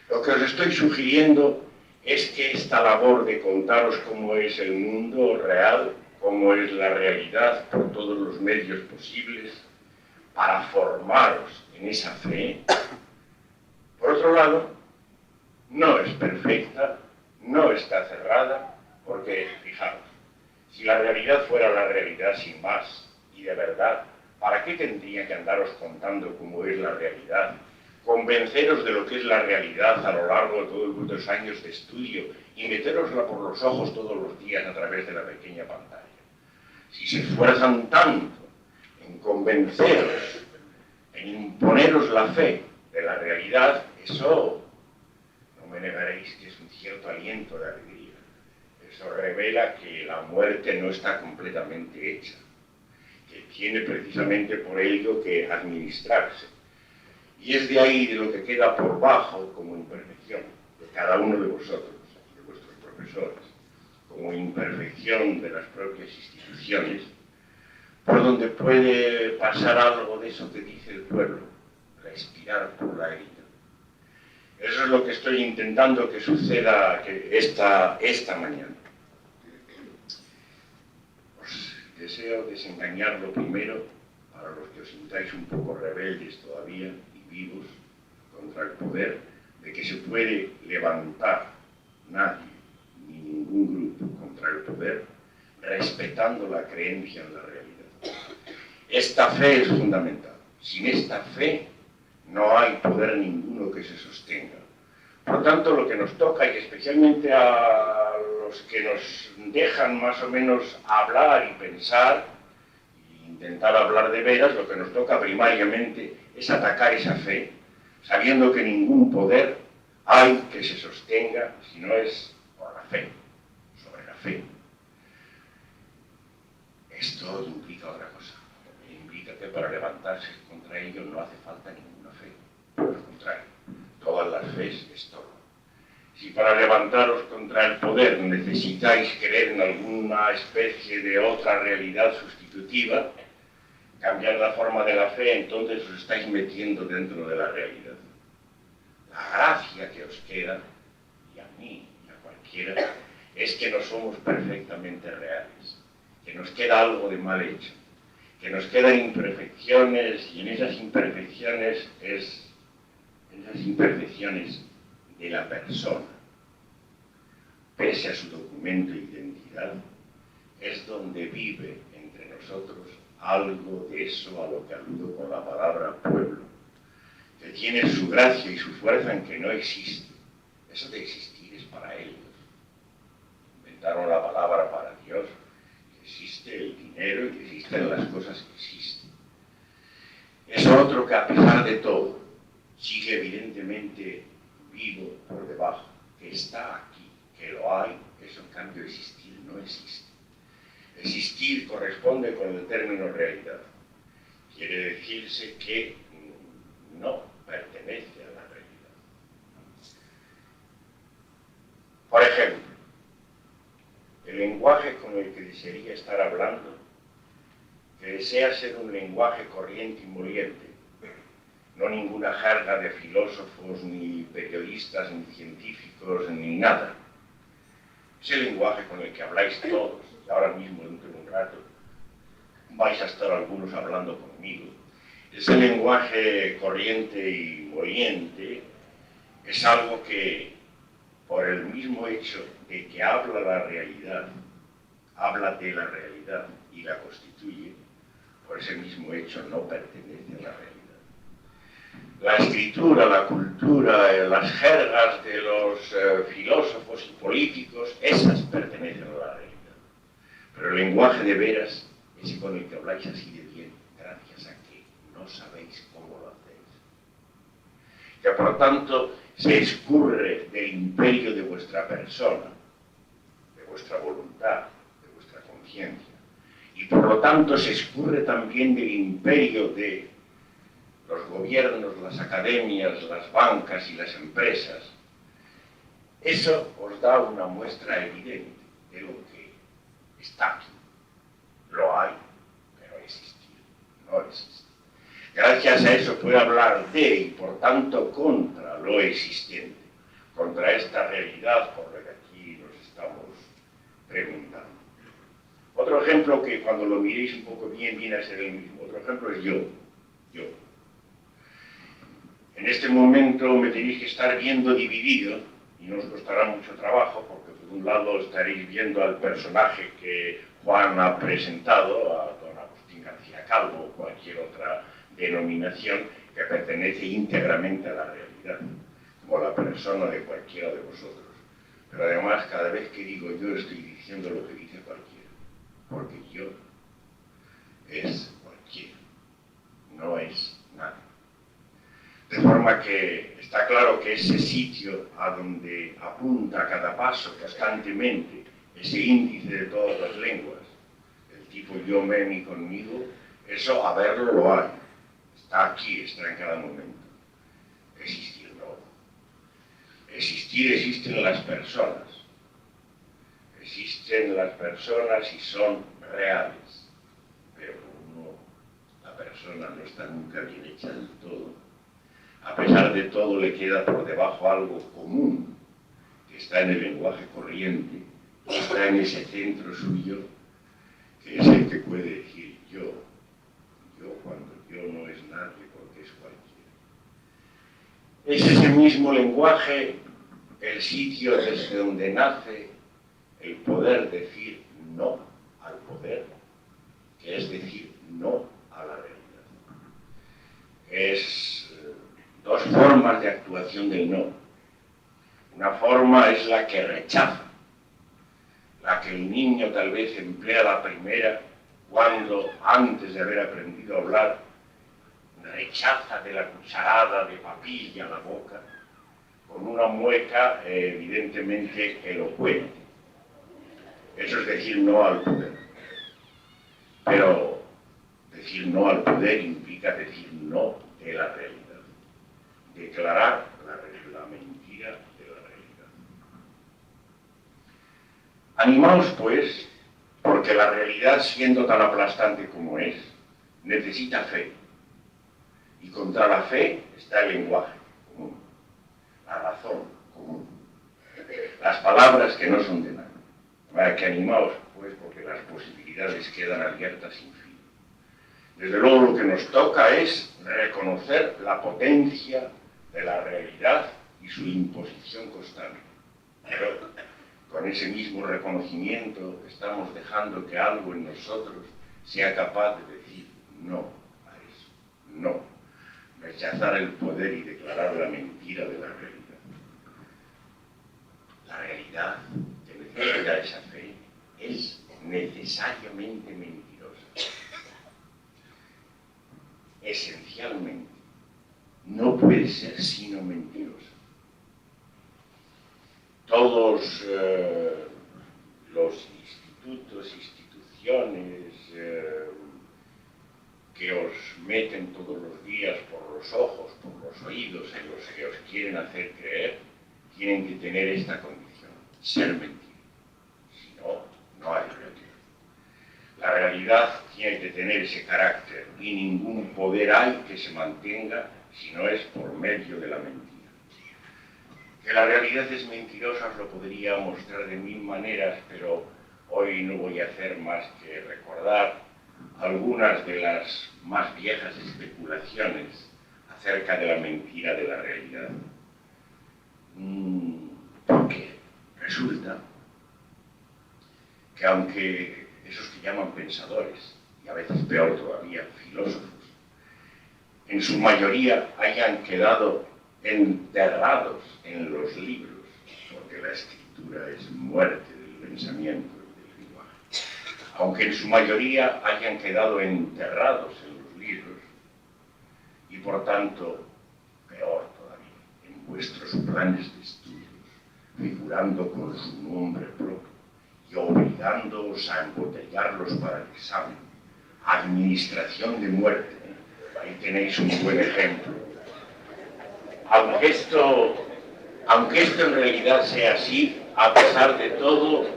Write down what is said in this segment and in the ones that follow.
Lo que os estoy sugiriendo es que esta labor de contaros cómo es el mundo real, cómo es la realidad por todos los medios posibles, para formaros en esa fe, por otro lado, no es perfecta, no está cerrada, porque, fijaros, si la realidad fuera la realidad sin más y de verdad, ¿para qué tendría que andaros contando cómo es la realidad? Convenceros de lo que es la realidad a lo largo de todos vuestros años de estudio y meterosla por los ojos todos los días a través de la pequeña pantalla. Si se esfuerzan tanto en convenceros, en imponeros la fe de la realidad, eso no me negaréis que es un cierto aliento de alegría. Eso revela que la muerte no está completamente hecha, que tiene precisamente por ello que administrarse. Y es de ahí de lo que queda por bajo como imperfección de cada uno de vosotros y de vuestros profesores, como imperfección de las propias instituciones, por donde puede pasar algo de eso que dice el pueblo, respirar por la herida. Eso es lo que estoy intentando que suceda esta mañana. Os deseo desengañarlo primero, para los que os sintáis un poco rebeldes todavía y vivos contra el poder, de que se puede levantar nadie, ni ningún grupo contra el poder, respetando la creencia en la realidad. Esta fe es fundamental. Sin esta fe no hay poder ninguno que se sostenga. Por tanto, lo que nos toca, y especialmente a los que nos dejan más o menos hablar y pensar, e intentar hablar de veras, lo que nos toca primariamente es atacar esa fe, sabiendo que ningún poder hay que se sostenga si no es por la fe, sobre la fe. Esto implica otra cosa. Implica que para levantarse contra ello no hace falta ninguna fe. Por el contrario, todas las fes estorban. Si para levantaros contra el poder necesitáis creer en alguna especie de otra realidad sustitutiva, cambiar la forma de la fe, entonces os estáis metiendo dentro de la realidad. La gracia que os queda, y a mí y a cualquiera, es que no somos perfectamente reales, que nos queda algo de mal hecho, que nos quedan imperfecciones, y en esas imperfecciones de la persona, pese a su documento de identidad, es donde vive entre nosotros algo de eso a lo que aludo con la palabra pueblo, que tiene su gracia y su fuerza en que no existe. Eso de existir es para ellos. Inventaron la palabra para Dios, que existe el dinero y que existen las cosas que existen. Es otro que a pesar de todo sigue evidentemente vivo por debajo, que está aquí, que lo hay. Eso en cambio existir no existe. Existir corresponde con el término realidad. Quiere decirse que no pertenece a la realidad. Por ejemplo, el lenguaje con el que desearía estar hablando, que desea ser un lenguaje corriente y moliente, no ninguna jerga de filósofos, ni periodistas, ni científicos, ni nada. Es el lenguaje con el que habláis todos, y ahora mismo dentro de un rato vais a estar algunos hablando conmigo. Ese lenguaje corriente y moliente es algo que, por el mismo hecho de que habla la realidad, habla de la realidad y la constituye, por ese mismo hecho no pertenece a la realidad. La escritura, la cultura, las jergas de los filósofos y políticos, esas pertenecen a la realidad. Pero el lenguaje de veras, ese con el que habláis así de bien, gracias a que no sabéis cómo lo hacéis. Que por lo tanto se escurre del imperio de vuestra persona, de vuestra voluntad, de vuestra conciencia. Y por lo tanto se escurre también del imperio de los gobiernos, las academias, las bancas y las empresas. Eso os da una muestra evidente de lo que está aquí. Lo hay, pero existir no existe. Gracias a eso puede hablar de y por tanto contra lo existente. contra esta realidad por la que aquí nos estamos preguntando. Otro ejemplo que cuando lo miréis un poco bien viene a ser el mismo. Otro ejemplo es yo. En este momento me tenéis que estar viendo dividido y no os costará mucho trabajo porque por un lado estaréis viendo al personaje que Juan ha presentado, a don Agustín García Calvo o cualquier otra denominación que pertenece íntegramente a la realidad, como la persona de cualquiera de vosotros. Pero además, cada vez que digo yo, estoy diciendo lo que dice cualquiera, porque yo es cualquiera, no es nada. De forma que está claro que ese sitio a donde apunta a cada paso constantemente ese índice de todas las lenguas, el tipo yo, me, mi, conmigo, eso a verlo lo hay. Está aquí, está en cada momento. Existir no. Existir existen las personas. Existen las personas y son reales. Pero la persona no está nunca bien hecha del todo. A pesar de todo le queda por debajo algo común, que está en el lenguaje corriente, que está en ese centro suyo, que es el que puede decir yo cuando yo no es nadie porque es cualquiera. Es ese mismo lenguaje el sitio desde donde nace el poder decir no al poder, que es decir no a la realidad. Es dos formas de actuación del no. Una forma es la que rechaza, la que el niño tal vez emplea la primera cuando, antes de haber aprendido a hablar, rechaza de la cucharada de papilla a la boca, con una mueca evidentemente elocuente. Eso es decir no al poder. Pero decir no al poder implica decir no de la realidad. Declarar la mentira de la realidad. Animaos, pues, porque la realidad, siendo tan aplastante como es, necesita fe. Y contra la fe está el lenguaje común, la razón común, las palabras que no son de nada. Para que animaos, pues, porque las posibilidades quedan abiertas sin fin. Desde luego lo que nos toca es reconocer la potencia de la realidad y su imposición constante. Pero con ese mismo reconocimiento estamos dejando que algo en nosotros sea capaz de decir no a eso, no. Rechazar el poder y declarar la mentira de la realidad. La realidad que necesita esa fe es necesariamente mentirosa. Esencialmente. No puede ser sino mentirosa. Todos los institutos, instituciones que os meten todos los días por los ojos, por los oídos, en los que os quieren hacer creer, tienen que tener esta condición, ser mentira. Si no, no hay realidad. La realidad tiene que tener ese carácter y ningún poder hay que se mantenga si no es por medio de la mentira. Que la realidad es mentirosa os lo podría mostrar de mil maneras, pero hoy no voy a hacer más que recordar algunas de las más viejas especulaciones acerca de la mentira de la realidad. Porque resulta que aunque esos que llaman pensadores, y a veces peor todavía, filósofos, en su mayoría hayan quedado enterrados en los libros, porque la escritura es muerte del pensamiento y del lenguaje, aunque en su mayoría hayan quedado enterrados en los libros, y por tanto, peor todavía, en vuestros planes de estudios, figurando con su nombre propio y obligándoos a embotellarlos para el examen, administración de muerte. Ahí tenéis un buen ejemplo. Aunque esto en realidad sea así, a pesar de todo,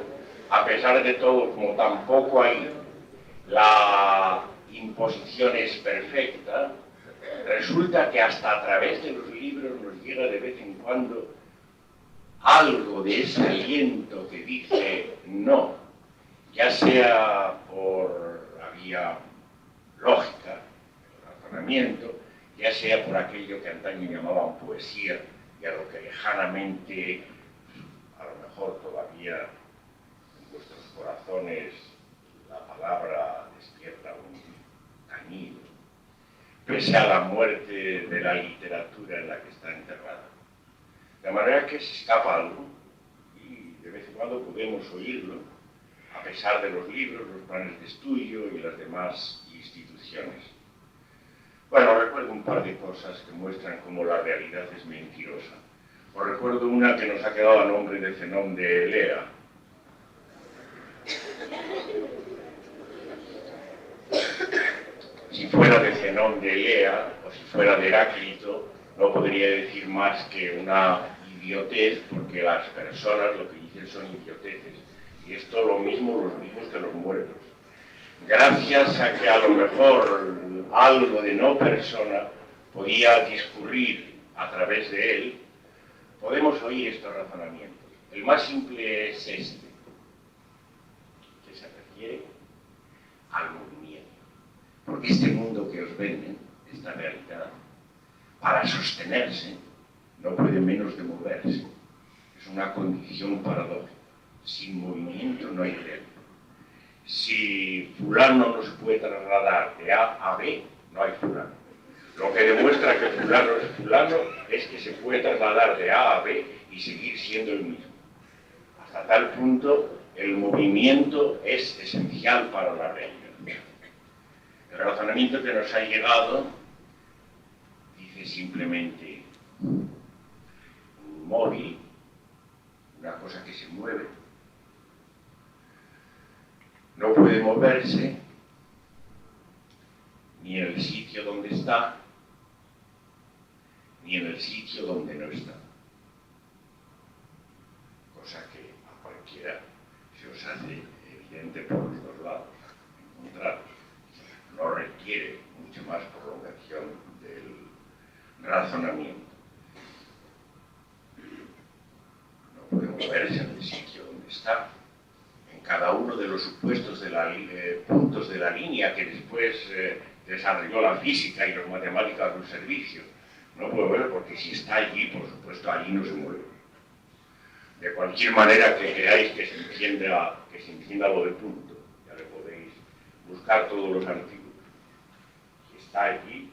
como tampoco hay la imposición es perfecta, resulta que hasta a través de los libros nos llega de vez en cuando algo de ese aliento que dice no, ya sea por la vía lógica, el razonamiento, ya sea por aquello que antaño llamaban poesía y a lo que lejanamente, a lo mejor todavía en vuestros corazones, la palabra despierta un tañido, pese a la muerte de la literatura en la que está enterrada. De manera que se escapa algo y de vez en cuando podemos oírlo, a pesar de los libros, los planes de estudio y las demás instituciones. Bueno, recuerdo un par de cosas que muestran cómo la realidad es mentirosa. Os recuerdo una que nos ha quedado a nombre de Zenón de Elea. Si fuera de Zenón de Elea o si fuera de Heráclito, no podría decir más que una idiotez, porque las personas lo que dicen son idioteces. Y esto lo mismo los vivos que los muertos. Gracias a que a lo mejor algo de no persona podía discurrir a través de él, podemos oír estos razonamientos. El más simple es este, que se refiere al movimiento. Porque este mundo que os venden, esta realidad, para sostenerse, no puede menos de moverse. Es una condición paradójica. Sin movimiento no hay realidad. Si fulano no se puede trasladar de A a B, no hay fulano. Lo que demuestra que fulano es fulano es que se puede trasladar de A a B y seguir siendo el mismo. Hasta tal punto, el movimiento es esencial para la realidad. El razonamiento que nos ha llegado dice simplemente un móvil, una cosa que se mueve, no puede moverse ni en el sitio donde está, ni en el sitio donde no está. Cosa que a cualquiera se os hace evidente por los dos lados, encontrados. No requiere mucha más prolongación del razonamiento. No puede moverse en el sitio donde está. Cada uno de los supuestos de puntos de la línea que después desarrolló la física y los matemáticas del servicio. No puede mover porque si está allí, por supuesto, allí no se mueve. De cualquier manera que creáis que se entienda lo de punto, ya le podéis buscar todos los artículos. Si está allí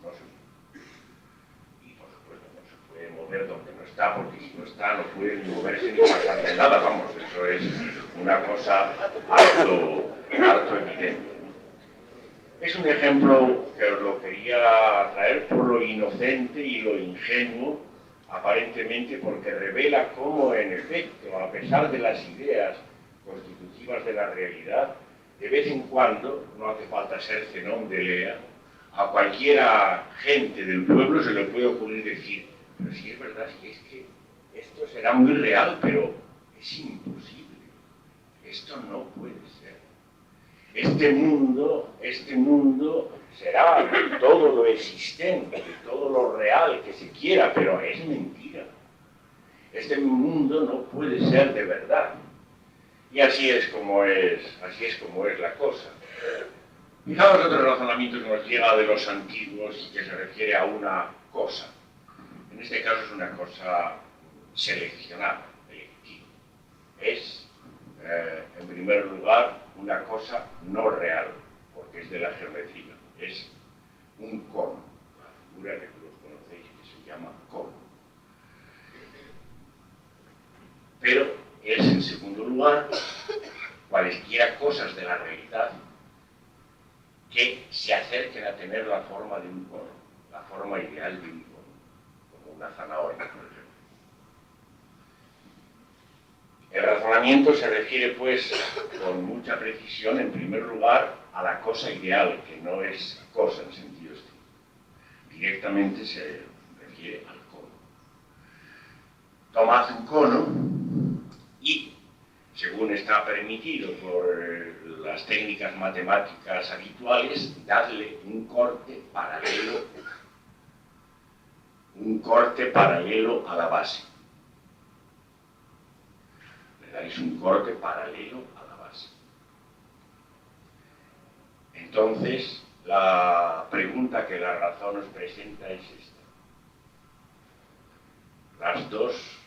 no se mueve. Y por supuesto no se puede mover donde no está, porque si no está no puede ni moverse ni pasar de nada, vamos, eso es una cosa harto evidente. Es un ejemplo que os lo quería traer por lo inocente y lo ingenuo, aparentemente, porque revela cómo, en efecto, a pesar de las ideas constitutivas de la realidad, de vez en cuando, no hace falta ser Zenón de Elea, a cualquiera gente del pueblo se le puede ocurrir decir, pero si es verdad, si es que esto será muy real, pero es imposible. Esto no puede ser. Este mundo será todo lo existente, todo lo real que se quiera, pero es mentira. Este mundo no puede ser de verdad. Y así es como es la cosa. Fijaos otro razonamiento que nos llega de los antiguos y que se refiere a una cosa. En este caso es una cosa seleccionada, electiva. Es, en primer lugar, una cosa no real, porque es de la geometría. Es un cono, la figura que todos conocéis que se llama cono. Pero es, en segundo lugar, cualesquiera cosas de la realidad que se acerquen a tener la forma de un cono, la forma ideal de un cono, como una zanahoria, por ejemplo. El razonamiento se refiere, pues, con mucha precisión, en primer lugar, a la cosa ideal, que no es cosa en sentido estricto. Directamente se refiere al cono. Tomad un cono y, según está permitido por las técnicas matemáticas habituales, dadle un corte paralelo a la base. Le dais un corte paralelo a la base. Entonces, la pregunta que la razón nos presenta es esta. Las dos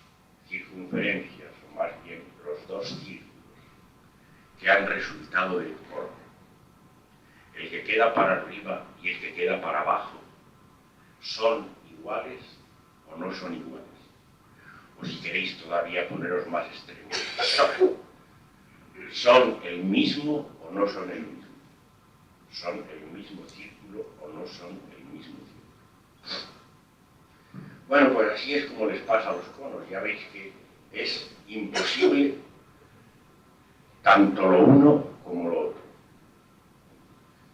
circunferencias, o más bien los dos círculos, que han resultado del corte, el que queda para arriba y el que queda para abajo, ¿son iguales o no son iguales? O si queréis todavía poneros más extremos, ¿son el mismo o no son el mismo? ¿Son el mismo círculo o no son el mismo círculo? Bueno, pues así es como les pasa a los conos. Ya veis que es imposible tanto lo uno como lo otro.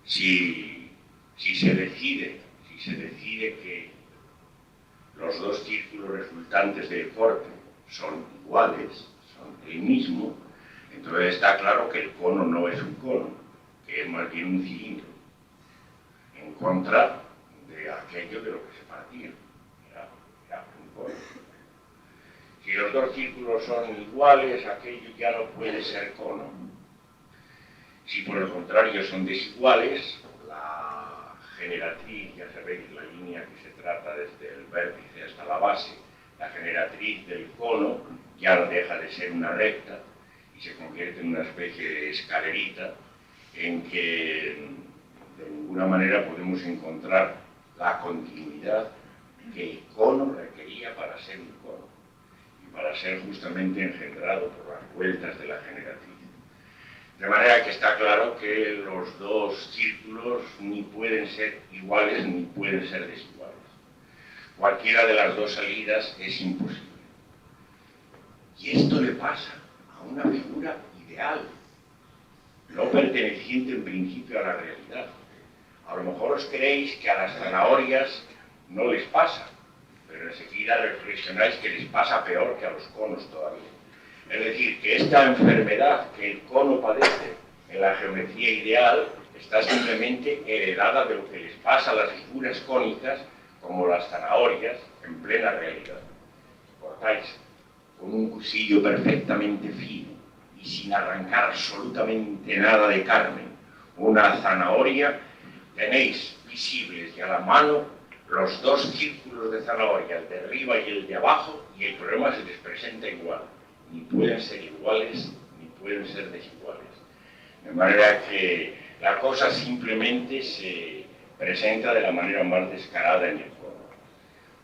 Si se decide que los dos círculos resultantes del corte son iguales, son el mismo, entonces está claro que el cono no es un cono, que es más bien un cilindro, en contra de aquello de lo que se partía. Era un cono. Si los dos círculos son iguales, aquello ya no puede ser cono. Si por el contrario son desiguales, la generatriz, ya sabéis la línea que se trata desde el vértice hasta la base, la generatriz del cono ya deja de ser una recta y se convierte en una especie de escalerita en que de ninguna manera podemos encontrar la continuidad que el cono requería para ser un cono y para ser justamente engendrado por las vueltas de la generatriz. De manera que está claro que los dos círculos ni pueden ser iguales ni pueden ser desiguales. Cualquiera de las dos salidas es imposible. Y esto le pasa a una figura ideal, no perteneciente en principio a la realidad. A lo mejor os creéis que a las zanahorias no les pasa, pero enseguida reflexionáis que les pasa peor que a los conos todavía. Es decir, que esta enfermedad que el cono padece en la geometría ideal está simplemente heredada de lo que les pasa a las figuras cónicas, como las zanahorias, en plena realidad. Cortáis con un cuchillo perfectamente fino y sin arrancar absolutamente nada de carne una zanahoria, tenéis visibles y a la mano los dos círculos de zanahoria, el de arriba y el de abajo, y el problema se les presenta igual. Ni pueden ser iguales, ni pueden ser desiguales. De manera que la cosa simplemente se presenta de la manera más descarada en el cono.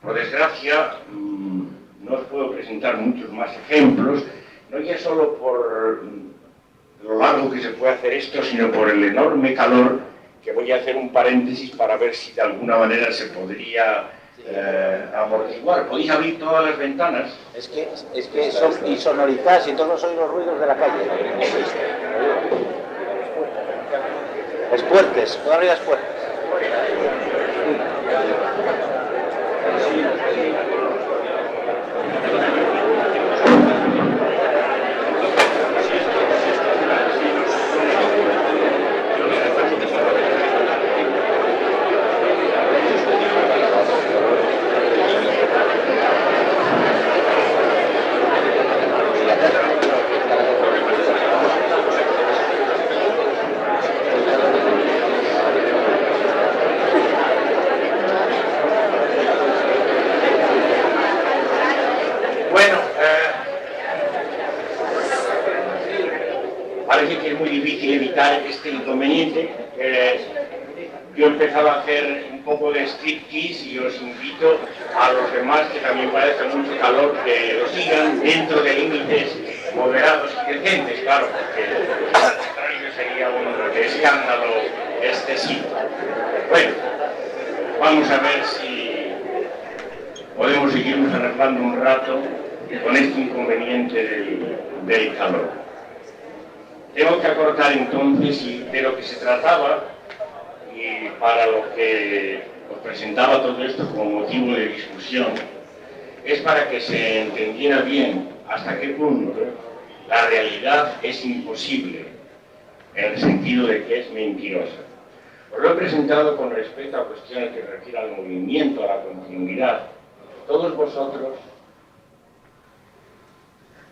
Por desgracia, no os puedo presentar muchos más ejemplos, no ya solo por lo largo que se puede hacer esto, sino por el enorme calor, que voy a hacer un paréntesis para ver si de alguna manera se podría amortiguar. ¿Podéis abrir todas las ventanas? Es que son insonorizadas y todos oís los ruidos de la calle. Es puertes, puedo abrir las puertas. Parece que es muy difícil evitar este inconveniente. Yo he empezado a hacer un poco de striptease y os invito a los demás que también parece mucho calor que lo sigan dentro de límites moderados y decentes, claro, porque lo contrario sería un escándalo excesivo. Bueno, vamos a ver si podemos seguirnos arreglando un rato con este inconveniente del calor. Tengo que acortar entonces y de lo que se trataba y para lo que os presentaba todo esto como motivo de discusión es para que se entendiera bien hasta qué punto la realidad es imposible en el sentido de que es mentirosa. Os lo he presentado con respecto a cuestiones que refieren al movimiento, a la continuidad. Todos vosotros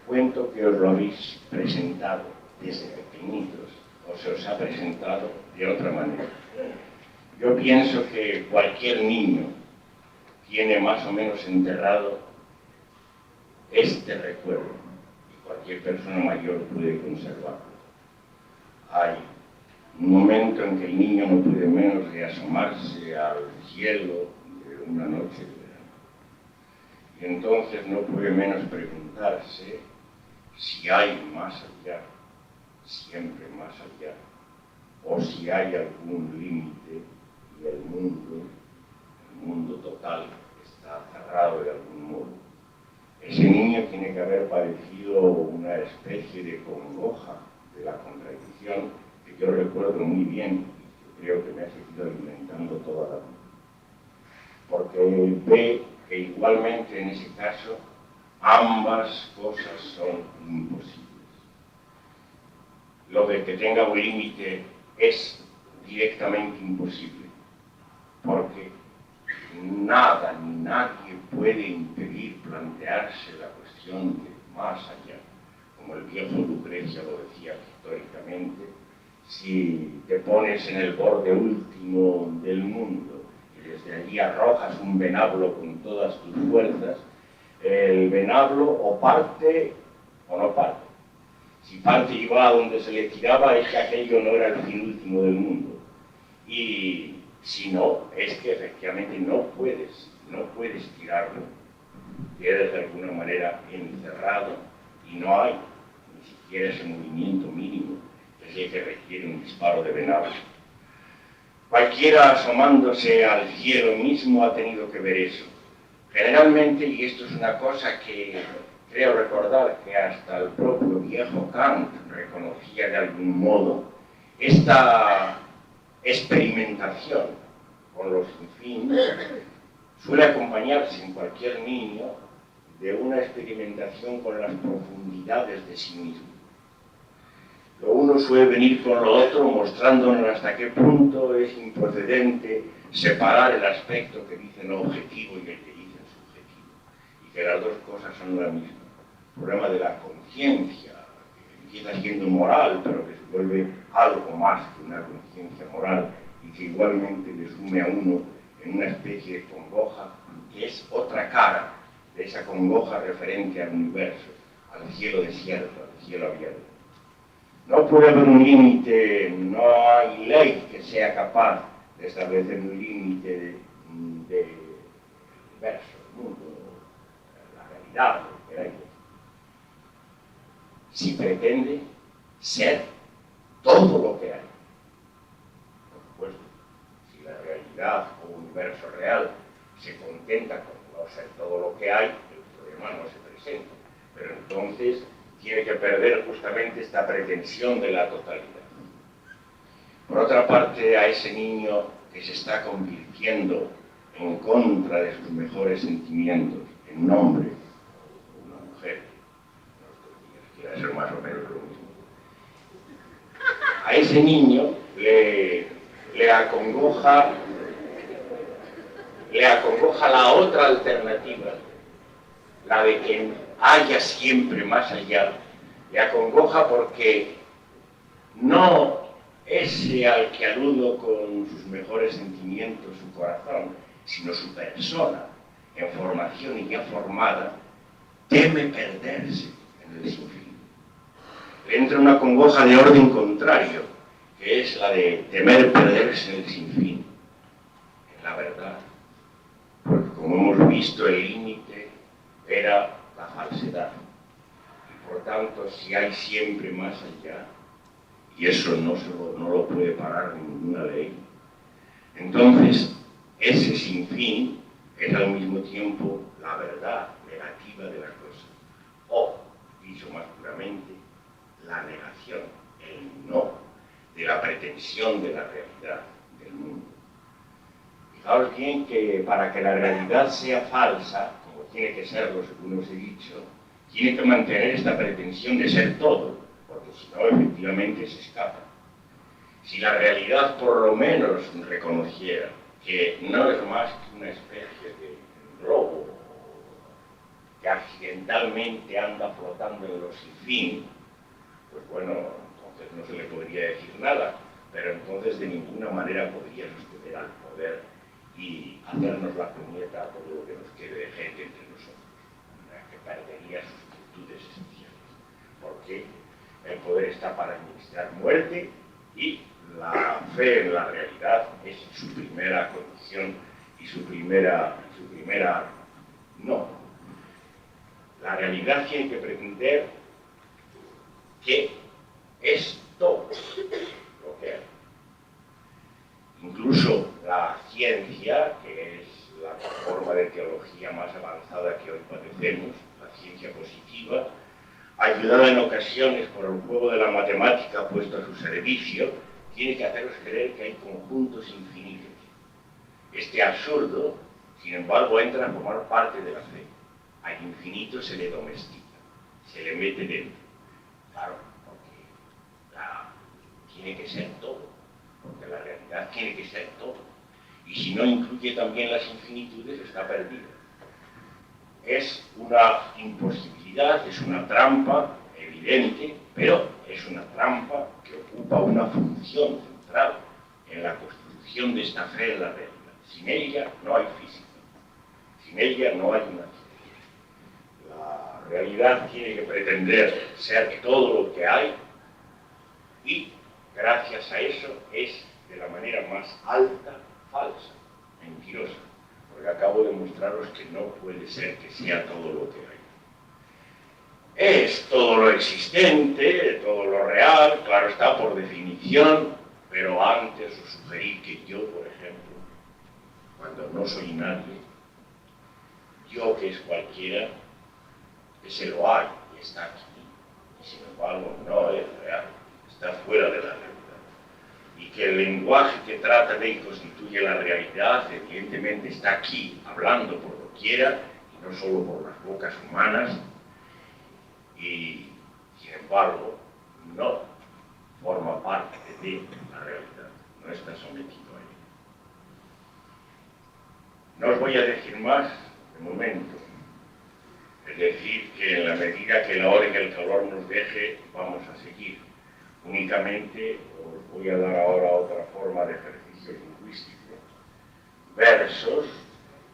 cuento que os lo habéis presentado desde pequeñitos o se os ha presentado de otra manera. Yo pienso que cualquier niño tiene más o menos enterrado este recuerdo y cualquier persona mayor puede conservarlo. Hay un momento en que el niño no puede menos de asomarse al cielo de una noche de verano. Y entonces no puede menos preguntarse si hay más allá, siempre más allá, o si hay algún límite y el mundo total está cerrado de algún modo. Ese niño tiene que haber padecido una especie de congoja de la contradicción que yo recuerdo muy bien y que creo que me ha seguido alimentando toda la vida. Porque ve que igualmente en ese caso ambas cosas son imposibles. Lo de que tenga un límite es directamente imposible, porque nada ni nadie puede impedir plantearse la cuestión de más allá. Como el viejo Lucrecia lo decía históricamente, si te pones en el borde último del mundo y desde allí arrojas un venablo con todas tus fuerzas, el venablo o parte o no parte. Si parte y va a donde se le tiraba, es que aquello no era el fin último del mundo. Y si no, es que efectivamente no puedes tirarlo. Quedas de alguna manera encerrado y no hay ni siquiera ese movimiento mínimo, que es el que requiere un disparo de venablo. Cualquiera asomándose al cielo mismo ha tenido que ver eso. Generalmente, y esto es una cosa que creo recordar que hasta el propio viejo Kant reconocía de algún modo, esta experimentación con los sinfines suele acompañarse en cualquier niño de una experimentación con las profundidades de sí mismo. Lo uno suele venir con lo otro, mostrándonos hasta qué punto es improcedente separar el aspecto que dicen objetivo y el que dicen subjetivo, y que las dos cosas son la misma. El problema de la conciencia, que empieza siendo moral, pero que se vuelve algo más que una conciencia moral, y que igualmente le sume a uno en una especie de congoja, que es otra cara de esa congoja referente al universo, al cielo desierto, al cielo abierto. No puede haber un límite, no hay ley que sea capaz de establecer un límite del universo, del mundo, de la realidad, lo que queráis. Si pretende ser todo lo que hay. Por supuesto, si la realidad o universo real se contenta con no ser todo lo que hay, el problema no se presenta. Pero entonces tiene que perder justamente esta pretensión de la totalidad. Por otra parte, a ese niño que se está convirtiendo en contra de sus mejores sentimientos, en nombre de una mujer, quiere ser más o menos lo mismo, a ese niño le acongoja la otra alternativa, la de que haya siempre más allá. Le acongoja porque no ese al que aludo con sus mejores sentimientos, su corazón, sino su persona, en formación y ya formada, teme perderse en el sinfín. Le entra una congoja de orden contrario, que es la de temer perderse en el sinfín, en la verdad. Porque como hemos visto, el límite era la falsedad. Y por tanto, si hay siempre más allá, y eso no lo puede parar ninguna ley, entonces ese sinfín es al mismo tiempo la verdad negativa de las cosas. O, dicho más puramente, la negación, el no de la pretensión de la realidad del mundo. Fijaos bien que para que la realidad sea falsa, como tiene que serlo según os he dicho, tiene que mantener esta pretensión de ser todo, porque si no, efectivamente se escapa. Si la realidad por lo menos reconociera que no es más que una especie de globo que accidentalmente anda flotando en los sin fin, pues bueno, entonces no se le podría decir nada, pero entonces de ninguna manera podría sostener al poder y hacernos la puñeta a todo lo que nos quede de gente entre nosotros, que perdería sus virtudes esenciales, porque el poder está para administrar muerte y la fe en la realidad es su primera condición y su primera arma. No, la realidad tiene que pretender que es todo lo que hay. Incluso la ciencia, que es la forma de teología más avanzada que hoy padecemos, la ciencia positiva, ayudada en ocasiones por el juego de la matemática puesto a su servicio, tiene que haceros creer que hay conjuntos infinitos. Este absurdo, sin embargo, entra a formar parte de la fe. Al infinito se le domestica, se le mete dentro. Claro, porque tiene que ser todo, porque la realidad tiene que ser todo. Y si no incluye también las infinitudes, está perdida. Es una imposibilidad, es una trampa evidente, pero es una trampa que ocupa una función central en la construcción de esta fe en la realidad. Sin ella no hay física, sin ella no hay una ciencia. La realidad tiene que pretender ser todo lo que hay y gracias a eso es de la manera más alta falsa, mentirosa, porque acabo de mostraros que no puede ser que sea todo lo que hay. Es todo lo existente, todo lo real, claro está, por definición, pero antes os sugerí que yo, por ejemplo, cuando no soy nadie, yo que es cualquiera, ese lo hay y está aquí, y sin embargo no es real, está fuera de la realidad. Y que el lenguaje que trata de y constituye la realidad, evidentemente está aquí, hablando por doquiera, y no solo por las bocas humanas, y sin embargo no forma parte de la realidad, no está sometido a ella. No os voy a decir más de momento, es decir, que en la medida que la hora y el calor nos deje, vamos a seguir. Únicamente os voy a dar ahora otra forma de ejercicio lingüístico. Versos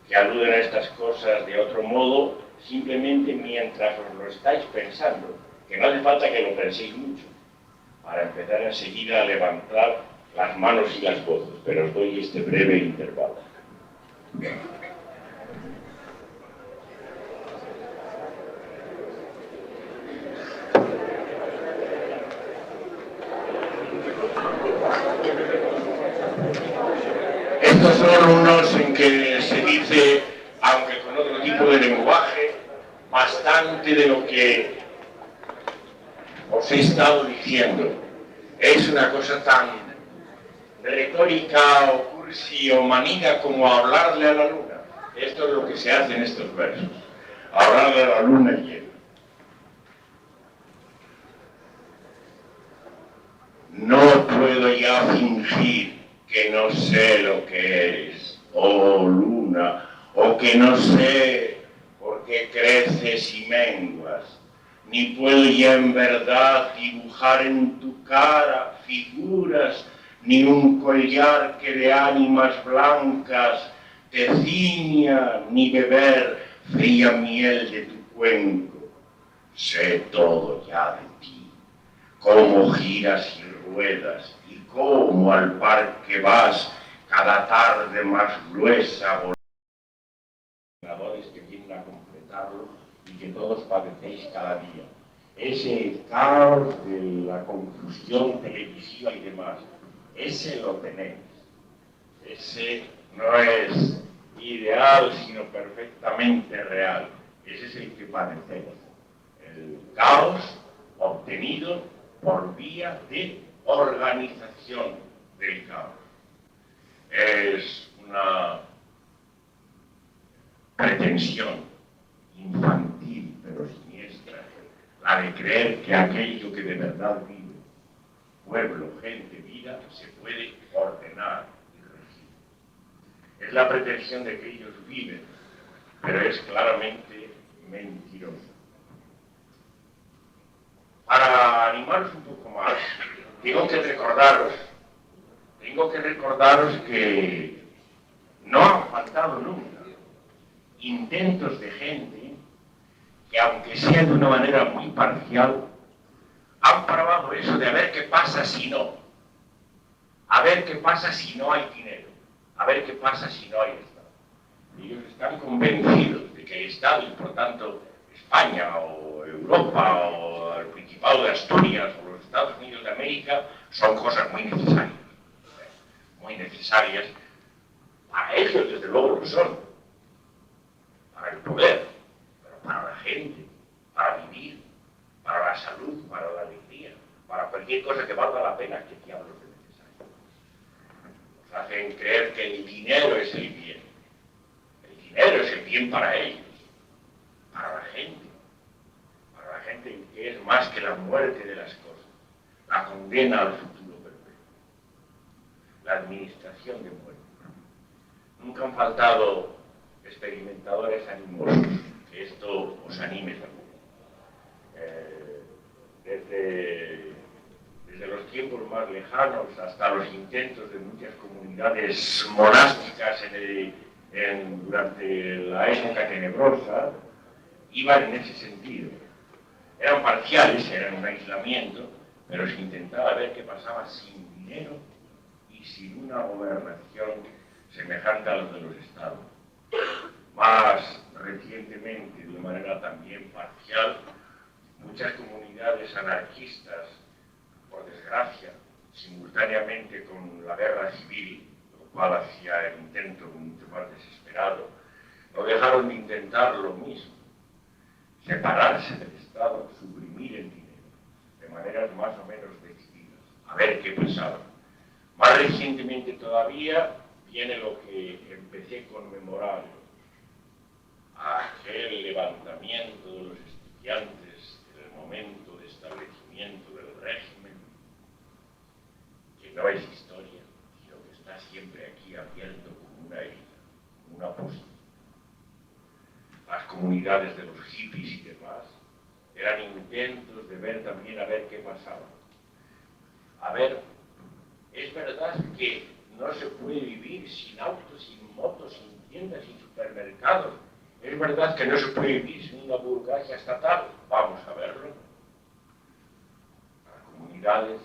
que aluden a estas cosas de otro modo, simplemente mientras os lo estáis pensando, que no hace falta que lo penséis mucho, para empezar enseguida a levantar las manos y las voces, pero os doy este breve intervalo. Estos son unos en que se dice, aunque con otro tipo de lenguaje, bastante de lo que os he estado diciendo. Es una cosa tan retórica o cursi o manida como hablarle a la luna. Esto es lo que se hace en estos versos. Hablarle a la luna llena. No puedo ya fingir que no sé lo que eres, oh luna, o que no sé por qué creces y menguas, ni puedo ya en verdad dibujar en tu cara figuras, ni un collar que de ánimas blancas te ciña, ni beber fría miel de tu cuenco. Sé todo ya de ti, cómo giras y ruedas, y cómo al parque vas cada tarde más gruesa, que vienen a completarlo y que todos padecéis cada día. Ese caos de la confusión televisiva y demás, ese lo tenéis. Ese no es ideal, sino perfectamente real. Ese es el que padecéis. El caos obtenido por vía de organización del caos. Es una pretensión infantil pero siniestra, la de creer que aquello que de verdad vive, pueblo, gente, vida, se puede ordenar y regir. Es la pretensión de que ellos viven, pero es claramente mentirosa. Para animaros un poco más, tengo que recordaros que no han faltado nunca intentos de gente que, aunque sea de una manera muy parcial, han probado eso de a ver qué pasa si no, a ver qué pasa si no hay dinero, a ver qué pasa si no hay Estado. Ellos están convencidos de que el Estado, y por tanto España o Europa o el Principado de Asturias o los Estados Unidos de América, son cosas muy necesarias. Muy necesarias. Para ellos, desde luego, lo son. Para el poder, pero para la gente, para vivir, para la salud, para la alegría, para cualquier cosa que valga la pena, que diablos de necesario. Nos hacen creer que el dinero es el bien. El dinero es el bien para ellos, para la gente que es más que la muerte de las cosas, la condena al futuro perpetuo, la administración de muerte. Nunca han faltado experimentadores animosos, que esto os anime también. Desde los tiempos más lejanos hasta los intentos de muchas comunidades monásticas durante la época tenebrosa, iban en ese sentido. Eran parciales, eran un aislamiento, pero se intentaba ver qué pasaba sin dinero y sin una gobernación semejante a los de los estados. Más recientemente, de manera también parcial, muchas comunidades anarquistas, por desgracia, simultáneamente con la guerra civil, lo cual hacía el intento mucho más desesperado, no dejaron de intentar lo mismo, separarse del Estado, suprimir el dinero, de maneras más o menos decididas, a ver qué pasaba. Más recientemente todavía viene lo que empecé conmemorando, aquel levantamiento de los estudiantes en el momento de establecimiento del régimen, que no es historia, sino que está siempre aquí abierto como una herida, como una posibilidad. Las comunidades de los hippies y demás eran intentos de ver también a ver qué pasaba. A ver, es verdad que no se puede vivir sin autos, sin motos, sin tiendas, sin supermercados. Es verdad que no se puede vivir sin una burocracia estatal. Vamos a verlo. Las comunidades,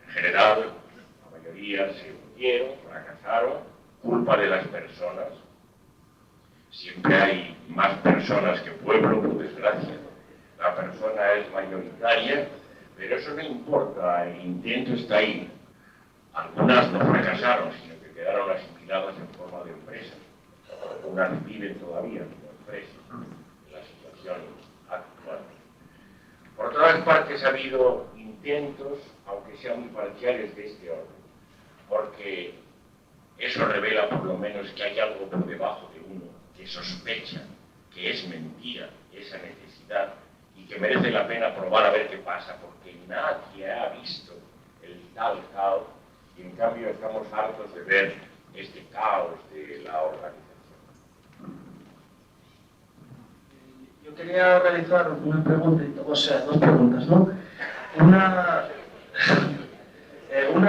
en general, la mayoría se hundieron, fracasaron, culpa de las personas. Siempre hay más personas que pueblo, por desgracia. La persona es mayoritaria, pero eso no importa, el intento está ahí. Algunas no fracasaron, sino que quedaron asimiladas en forma de empresas. Algunas viven todavía como empresas en la situación actual. Por todas partes ha habido intentos, aunque sean muy parciales, de este orden, porque eso revela por lo menos que hay algo por debajo de uno que sospecha que es mentira esa necesidad y que merece la pena probar a ver qué pasa, porque nadie ha visto el tal caos y en cambio estamos hartos de ver este caos de la organización. Yo quería realizar una pregunta, o sea, dos preguntas, ¿no? Una,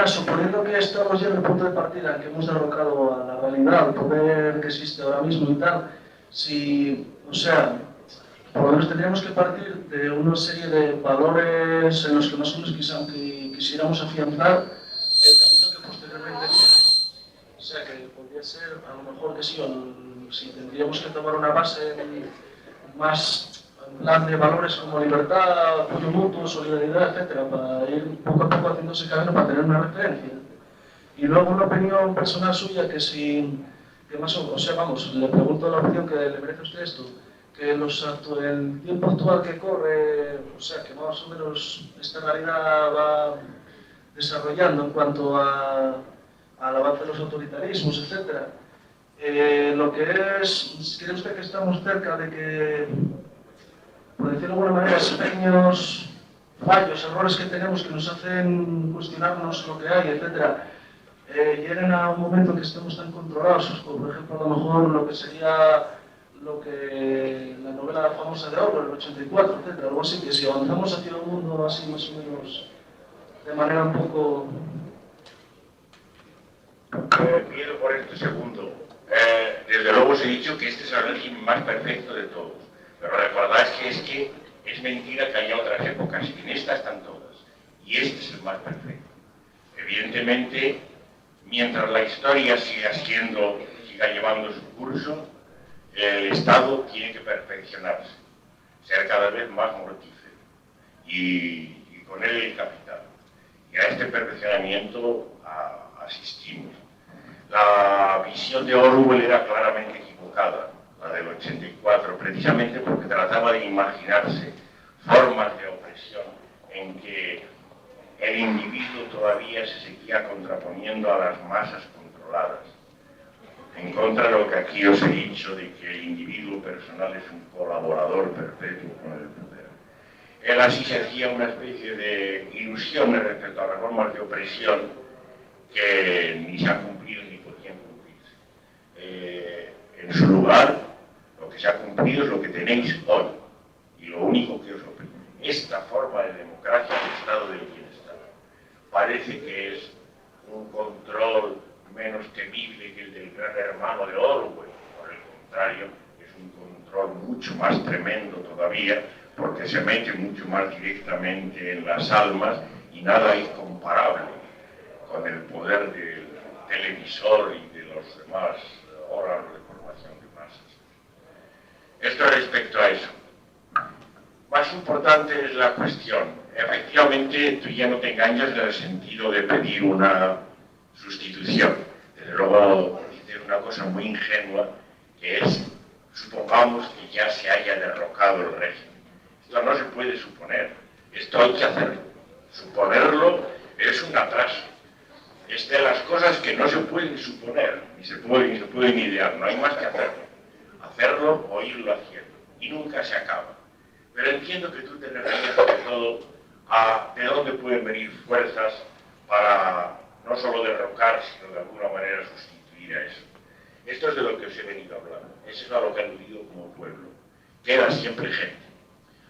suponiendo que estamos ya en el punto de partida, que hemos derrocado a la realidad, el poder que existe ahora mismo y tal, o sea, por lo menos tendríamos que partir de una serie de valores en los que más o menos quisiéramos afianzar el camino que posteriormente viene. O sea, que podría ser, a lo mejor que si tendríamos que tomar una base más en plan de valores como libertad, apoyo mutuo, solidaridad, etcétera, para ir poco a poco haciendo ese camino para tener una referencia. Y luego una opinión personal suya que más o sea, vamos, le pregunto la opinión que le merece a usted esto, que el tiempo actual que corre, o sea, que más o menos esta realidad va desarrollando en cuanto al avance de los autoritarismos, etcétera. Lo que es, ¿cree usted que estamos cerca de que, por decirlo de alguna manera, esos pequeños fallos, errores que tenemos que nos hacen cuestionarnos lo que hay, etcétera, lleguen a un momento en que estemos tan controlados, como por ejemplo a lo mejor lo que sería lo que la novela famosa de Orwell, el 84, etc. Algo así, que si avanzamos hacia un mundo así más o menos de manera un poco... Pido por este segundo. Desde luego os he dicho que este es el régimen más perfecto de todos. Pero recordad que es mentira que haya otras épocas, y en esta están todas. Y este es el más perfecto. Evidentemente, mientras la historia siga llevando su curso, el Estado tiene que perfeccionarse, ser cada vez más mortífero, y con él el capital. Y a este perfeccionamiento asistimos. La visión de Orwell era claramente equivocada, la del 84, precisamente porque trataba de imaginarse formas de opresión en que el individuo todavía se seguía contraponiendo a las masas controladas, en contra de lo que aquí os he dicho, de que el individuo personal es un colaborador perpetuo con el poder. Él así se hacía una especie de ilusiones respecto a las formas de opresión que ni se han cumplido ni podían cumplirse. En su lugar, lo que se ha cumplido es lo que tenéis hoy, y lo único que os oprime. Esta forma de democracia del estado del bienestar parece que es un control menos temible que el del gran hermano de Orwell. Por el contrario, es un control mucho más tremendo todavía, porque se mete mucho más directamente en las almas, y nada es comparable con el poder del televisor y de los demás órganos de formación de masas. Esto respecto a eso. Más importante es la cuestión. Efectivamente, tú ya no te engañas en el sentido de pedir una sustitución. Desde luego, dices una cosa muy ingenua, que es, supongamos que ya se haya derrocado el régimen. Esto no se puede suponer, esto hay que hacerlo. Suponerlo es un atraso. Es de las cosas que no se pueden suponer, ni se pueden idear, no hay más que hacerlo. Hacerlo o irlo haciendo, y nunca se acaba. Pero entiendo que tú te referías sobre todo a de dónde pueden venir fuerzas para no solo derrocar, sino de alguna manera sustituir a eso. Esto es de lo que os he venido hablando. Eso es a lo que han vivido como pueblo. Queda siempre gente.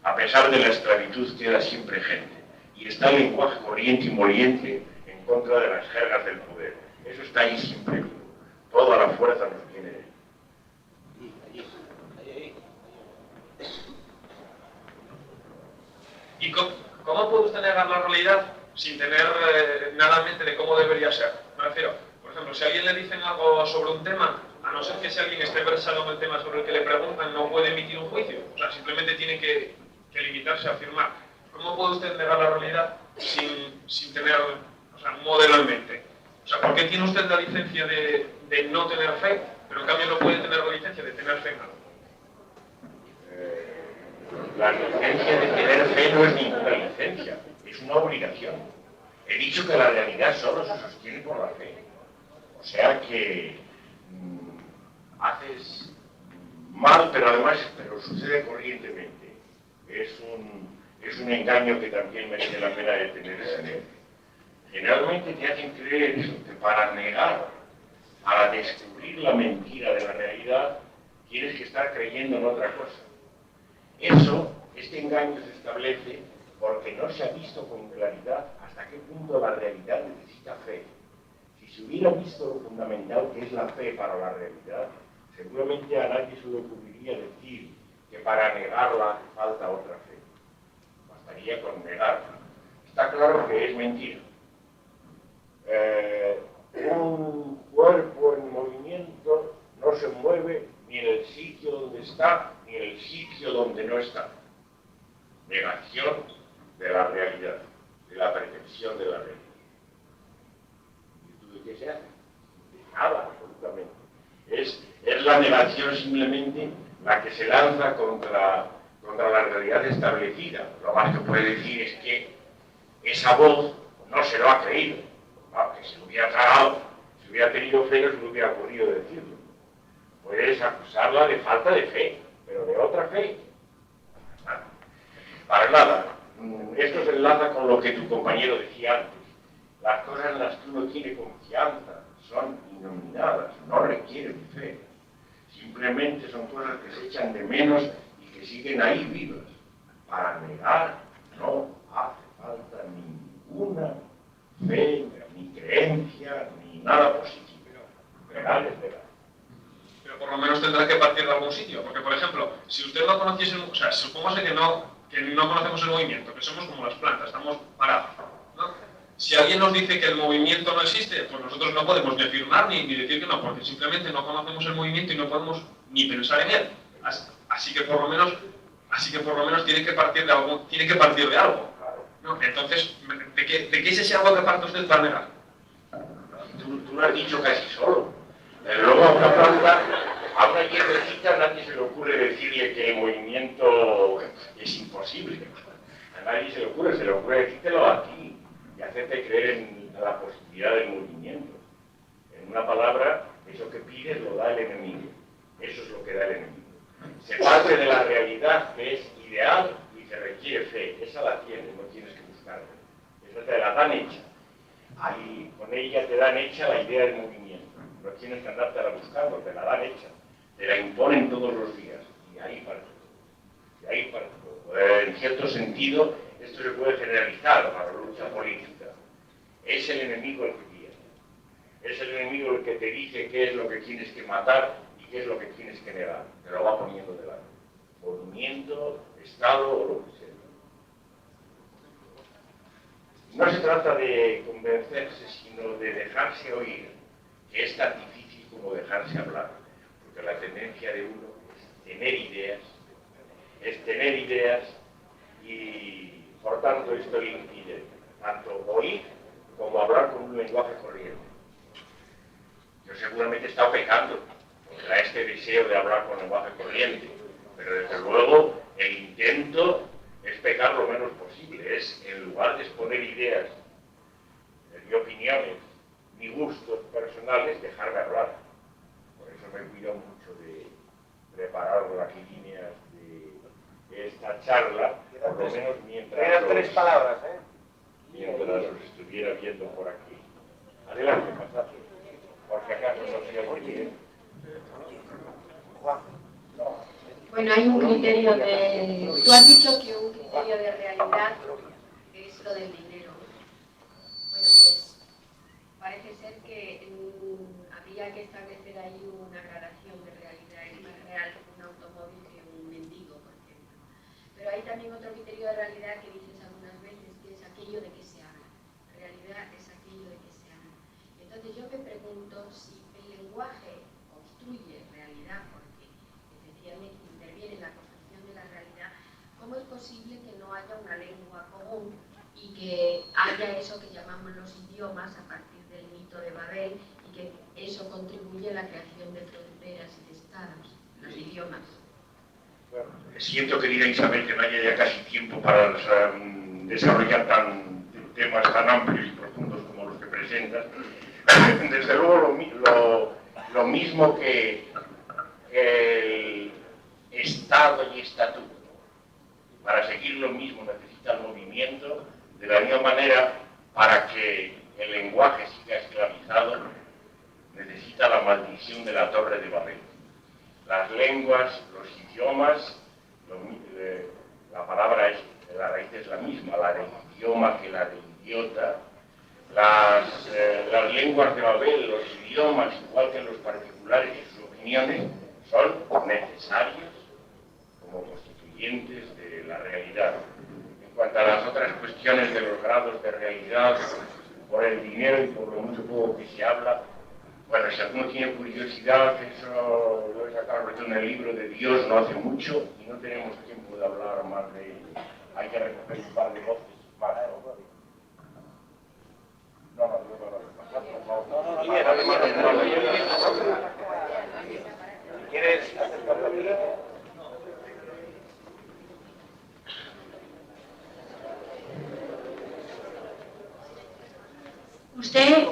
A pesar de la esclavitud, queda siempre gente. Y está el lenguaje corriente y moliente en contra de las jergas del poder. Eso está ahí siempre vivo. Toda la fuerza nos viene de él. ¿Y cómo puede usted negar la realidad sin tener nada en mente de cómo debería ser? Me refiero, por ejemplo, si a alguien le dicen algo sobre un tema, a no ser que si alguien esté versado en el tema sobre el que le preguntan, no puede emitir un juicio. O sea, simplemente tiene que limitarse a afirmar. ¿Cómo puede usted negar la realidad sin tener, o sea, un modelo en mente? O sea, ¿por qué tiene usted la licencia de no tener fe, pero en cambio no puede tener la licencia de tener fe en algo? La licencia de tener fe no es ninguna licencia, es una obligación. He dicho que la realidad solo se sostiene por la fe. O sea que haces mal, pero además sucede corrientemente. Es un engaño que también merece la pena detenerse en él. Generalmente te hacen creer eso, que para negar, para descubrir la mentira de la realidad, tienes que estar creyendo en otra cosa. Este engaño se establece porque no se ha visto con claridad hasta qué punto la realidad necesita fe. Si se hubiera visto lo fundamental que es la fe para la realidad, seguramente a nadie se le ocurriría decir que para negarla hace falta otra fe. Bastaría con negarla. Está claro que es mentira. Un cuerpo en movimiento no se mueve ni en el sitio donde está, ni en el sitio donde no está. Negación de la realidad, de la percepción de la realidad. ¿Y de qué se hace? De nada, absolutamente. Es la negación simplemente la que se lanza contra la realidad establecida. Lo más que puede decir es que esa voz no se lo ha creído. Que si lo hubiera tragado, si hubiera tenido fe, no se le hubiera ocurrido decirlo. Puedes acusarla de falta de fe, pero de otra fe. Para nada. Esto se enlaza con lo que tu compañero decía antes. Las cosas en las que uno tiene confianza son inominadas, no requieren fe. simplemente son cosas que se echan de menos y que siguen ahí vivas. Para negar no hace falta ninguna fe, ni creencia, ni nada positivo. Legal es legal. Pero por lo menos tendrá que partir de algún sitio, porque por ejemplo, si usted no conociese, o sea, supongamos que no conocemos el movimiento, que somos como las plantas, estamos parados, ¿no? Si alguien nos dice que el movimiento no existe, pues nosotros no podemos ni afirmar ni decir que no, porque simplemente no conocemos el movimiento y no podemos ni pensar en él. Así que por lo menos tiene que partir de algo, ¿no? Entonces, ¿de qué es ese algo que parte usted para negar? Tú lo has dicho casi solo. Pero luego a una planta, a una hierbecita, nadie se le ocurre decirle que el movimiento es imposible. A nadie se le ocurre decírtelo a ti y hacerte creer en la posibilidad del movimiento. En una palabra, eso que pides lo da el enemigo. Eso es lo que da el enemigo. Se parte de la realidad que es ideal y que requiere fe. Esa la tienes, no tienes que buscarla. Esa te la dan hecha. Ahí, con ella te dan hecha la idea del movimiento. No tienes que andarte a buscarlo, te la dan hecha. Te la imponen todos los días. Y ahí parte todo. Y ahí parte todo. En cierto sentido, esto se puede generalizar para la lucha política. Es el enemigo el que viene. Es el enemigo el que te dice qué es lo que tienes que matar y qué es lo que tienes que negar. Te lo va poniendo delante. Movimiento, Estado o lo que sea. No se trata de convencerse, sino de dejarse oír, que es tan difícil como dejarse hablar, porque la tendencia de uno es tener ideas y por tanto esto le impide tanto oír como hablar con un lenguaje corriente. Yo seguramente he estado pecando contra este deseo de hablar con lenguaje corriente, pero desde luego el intento es pecar lo menos posible, es en lugar de exponer ideas y opiniones ni gustos personales, dejarme hablar. Por eso me cuido mucho de preparar las líneas de esta charla, por lo menos mientras tres palabras, mientras los estuviera viendo por aquí. Adelante, pasad. Por si acaso no se oye bien. Bueno, hay un criterio de... Tú has dicho que un criterio de realidad es lo del dinero. Bueno, pues parece ser que habría que establecer ahí una gradación de realidad. Es más real un automóvil que un mendigo, por ejemplo. Pero hay también otro criterio de realidad que dices algunas veces, que es aquello de que se habla. Realidad es aquello de que se habla. Entonces yo me pregunto si el lenguaje construye realidad, porque efectivamente interviene en la construcción de la realidad, ¿cómo es posible que no haya una lengua común y que haya eso que llamamos los idiomas a partir del mito de Babel y que eso contribuye a la creación de fronteras y de estados, los idiomas? Bueno, siento, querida Isabel, que no haya ya casi tiempo para desarrollar temas tan amplios y profundos como los que presentas. Desde luego lo mismo que el Estado y Estatuto. Para seguir lo mismo necesita el movimiento, de la misma manera, para que el lenguaje siga esclavizado, necesita la maldición de la Torre de Babel. Las lenguas, los idiomas, la palabra la raíz es la misma, la de idioma que la de idiota. Las lenguas de Babel, los idiomas, igual que los particulares y sus opiniones, son necesarios como constituyentes de la realidad. En cuanto a las otras cuestiones de los grados de realidad, por el dinero y por lo mucho poco que se habla, bueno, si alguno tiene curiosidad, eso lo he sacado en el libro de Dios no hace mucho y no tenemos tiempo de hablar más de ello. Hay que recoger un par de voces más. ¿Quieres acercarte a mí? Usted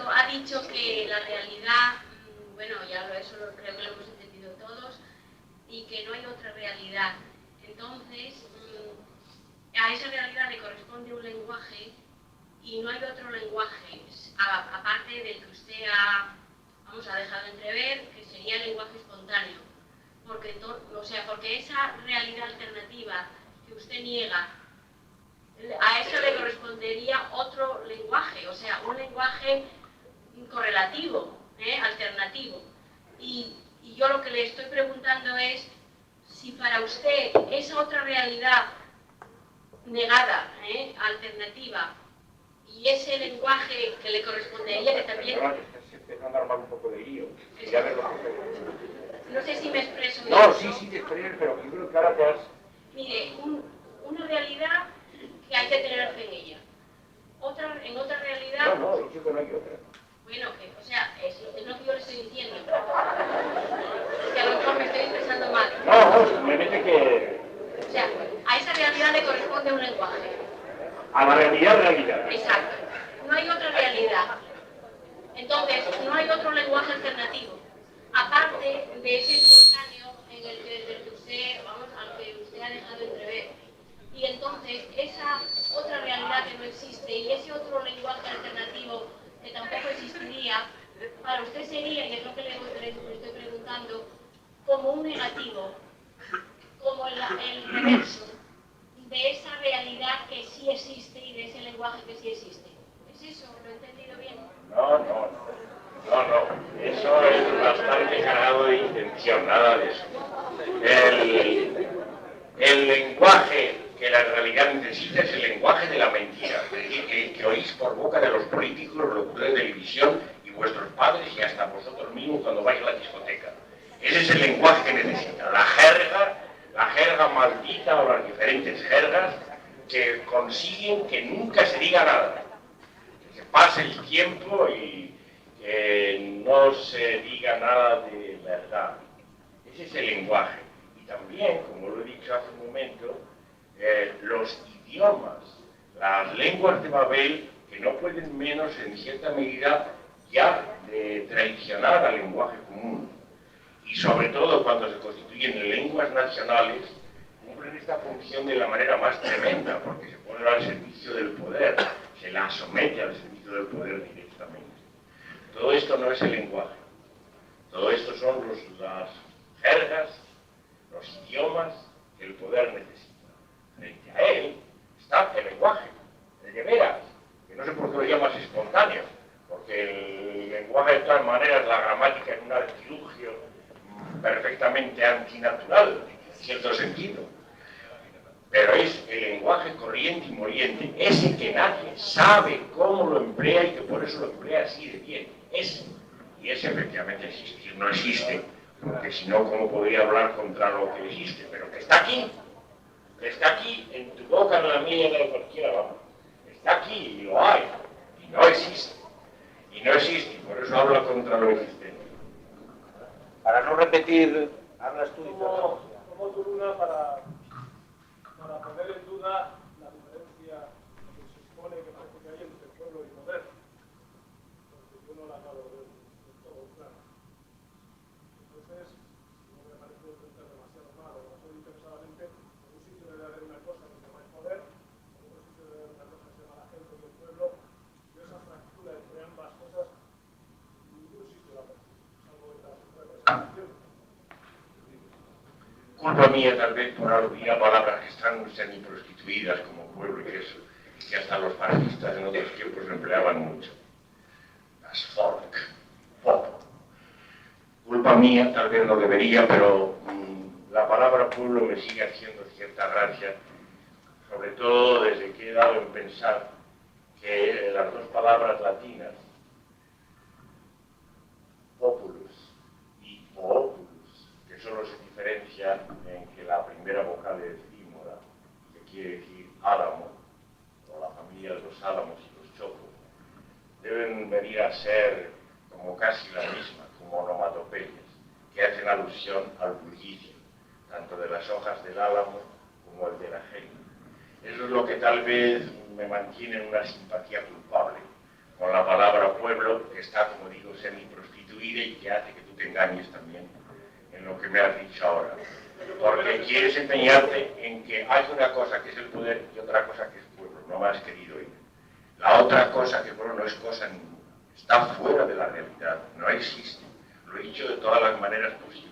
ha dicho que la realidad, bueno, eso creo que lo hemos entendido todos, y que no hay otra realidad. Entonces, a esa realidad le corresponde un lenguaje y no hay otro lenguaje. aparte del que usted ha dejado entrever, que sería el lenguaje espontáneo. Porque esa realidad alternativa que usted niega, a eso le correspondería otro lenguaje, o sea, un lenguaje correlativo, alternativo. Y yo lo que le estoy preguntando es si para usted esa otra realidad negada, alternativa, y ese lenguaje que le correspondería, que también... Estás empezando a armar un poco de lío. No sé si me expreso bien. No, sí, te expresas, pero yo creo que ahora te has... Mire, una realidad que hay que tener fe en ella. En otra realidad... No, he dicho que no hay otra. Bueno, es lo que yo le estoy diciendo. Que a lo mejor me estoy expresando mal. No, simplemente que... O sea, a esa realidad le corresponde un lenguaje. A la realidad. Exacto. No hay otra realidad. Entonces, no hay otro lenguaje alternativo. Aparte de ese espontáneo del que usted ha dejado entrever. Y entonces, esa otra realidad que no existe y ese otro lenguaje alternativo que tampoco existiría, para usted sería, y es lo que le estoy preguntando, como un negativo, como el reverso de esa realidad que sí existe y de ese lenguaje que sí existe. ¿Es eso? ¿Lo he entendido bien? No. Eso es bastante cargado de intención, nada de eso. El lenguaje que la realidad necesita es el lenguaje de la mentira, el que oís por boca de los políticos, los locutores de televisión y vuestros padres y hasta vosotros mismos cuando vais a la discoteca. Ese es el lenguaje que necesita. La jerga maldita o las diferentes jergas que consiguen que nunca se diga nada. Que se pase el tiempo y que no se diga nada de verdad. Ese es el lenguaje. Y también, como lo he dicho hace un momento, los idiomas, las lenguas de Babel, que no pueden menos en cierta medida ya de traicionar al lenguaje común. Y sobre todo cuando se constituyen en lenguas nacionales, cumplen esta función de la manera más tremenda, porque se ponen al servicio del poder, se la somete al servicio del poder directamente. Todo esto no es el lenguaje, todo esto son las jergas, los idiomas que el poder necesita. Frente a él está el lenguaje, el de veras, que no sé por qué lo llamas espontáneo, porque el lenguaje de todas maneras, la gramática es un artilugio perfectamente antinatural, en cierto sentido. Pero es el lenguaje corriente y moliente, ese que nadie sabe cómo lo emplea y que por eso lo emplea así de bien. Ese. Y ese efectivamente existir no existe, porque si no, ¿cómo podría hablar contra lo que existe? Pero que está aquí, en tu boca, en la mía y en la de cualquiera, vamos. Está aquí y lo hay, y no existe. Y no existe, y por eso habla contra lo existente. Para no repetir, hablas tú y todo. Como tu luna para poner en duda la diferencia que se supone que parece que hay entre pueblo y poder. Porque yo no la acabo de ver del todo clara. Entonces, no me parece pensar demasiado mal o demasiado interesadamente, en un sitio debe haber una cosa que se llama el poder, en otro sitio debe haber una cosa que se llama la gente y el pueblo. Yo esa fractura entre ambas cosas, en ningún sitio la percibo, salvo en la representación. Culpa mía tal vez por aludir a palabras que están semi-prostituidas como pueblo y eso, que hasta los fascistas en otros tiempos empleaban mucho. Las folk, pop. Culpa mía, tal vez no debería, pero la palabra pueblo me sigue haciendo cierta gracia, sobre todo desde que he dado en pensar que las dos palabras latinas, populus y populus, que solo se diferencia en que la primera vocal es dímoda, que quiere decir álamo, o la familia de los álamos y los chopos, deben venir a ser como casi la misma, como onomatopeyas, que hacen alusión al bullicio, tanto de las hojas del álamo como el de la gema. Eso es lo que tal vez me mantiene en una simpatía culpable con la palabra pueblo, que está, como digo, semi-prostituida y que hace que tú te engañes también en lo que me has dicho ahora. Porque quieres empeñarte en que hay una cosa que es el poder y otra cosa que es pueblo. No me has querido ir. La otra cosa que pueblo no es cosa ninguna. está fuera de la realidad, no existe. Lo he dicho de todas las maneras posibles.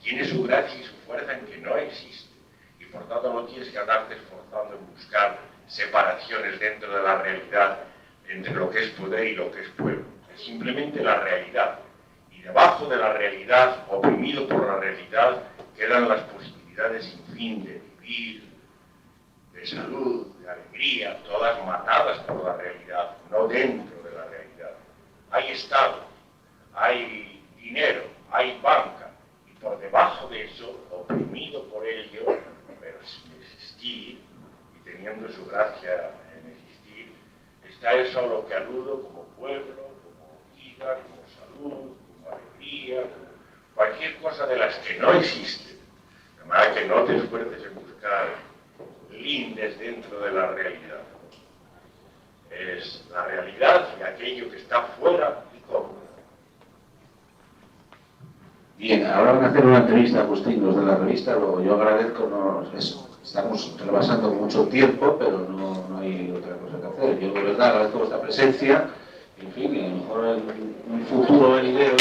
Tiene su gracia y su fuerza en que no existe. Y por tanto no tienes que andarte esforzando en buscar separaciones dentro de la realidad entre lo que es poder y lo que es pueblo. Es simplemente la realidad. Y debajo de la realidad, oprimido por la realidad, quedan las posibilidades sin fin de vivir, de salud, de alegría, todas matadas por la realidad, no dentro de la realidad. Hay Estado, hay dinero, hay banca, y por debajo de eso, oprimido por ello, pero sin existir, y teniendo su gracia en existir, está eso a lo que aludo como pueblo, como vida, como salud, como alegría, como cualquier cosa de las que no existen. De manera que no te esfuerces en buscar lindes dentro de la realidad. Es la realidad y aquello que está fuera y cómodo. Bien, ahora van a hacer una entrevista a Agustín, los de la revista, luego yo agradezco, estamos rebasando mucho tiempo, pero no hay otra cosa que hacer. Yo de verdad agradezco vuestra presencia, en fin, y a lo mejor en un futuro venidero